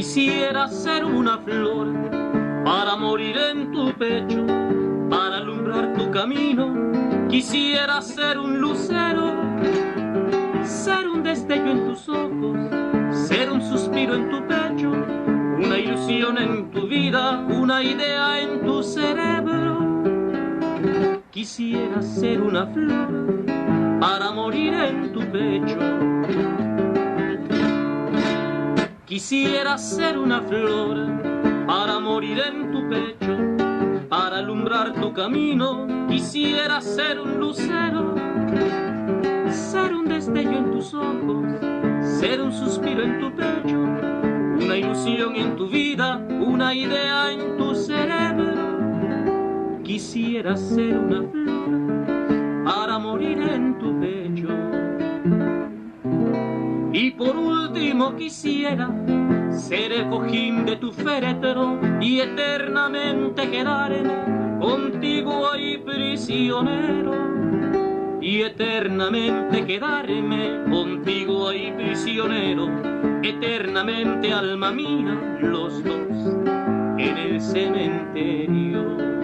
Quisiera ser una flor para morir en tu pecho, para alumbrar tu camino. Quisiera ser un lucero, ser un destello en tus ojos, ser un suspiro en tu pecho, una ilusión en tu vida, una idea en tu cerebro. Quisiera ser una flor para morir en tu pecho. Quisiera ser una flor para morir en tu pecho, para alumbrar tu camino. Quisiera ser un lucero, ser un destello en tus ojos, ser un suspiro en tu pecho, una ilusión en tu vida, una idea en tu cerebro. Quisiera ser una flor para morir en tu pecho. Y por último quisiera ser el cojín de tu féretro y eternamente quedarme contigo ahí prisionero. Y eternamente quedarme contigo ahí prisionero, eternamente alma mía, los dos en el cementerio.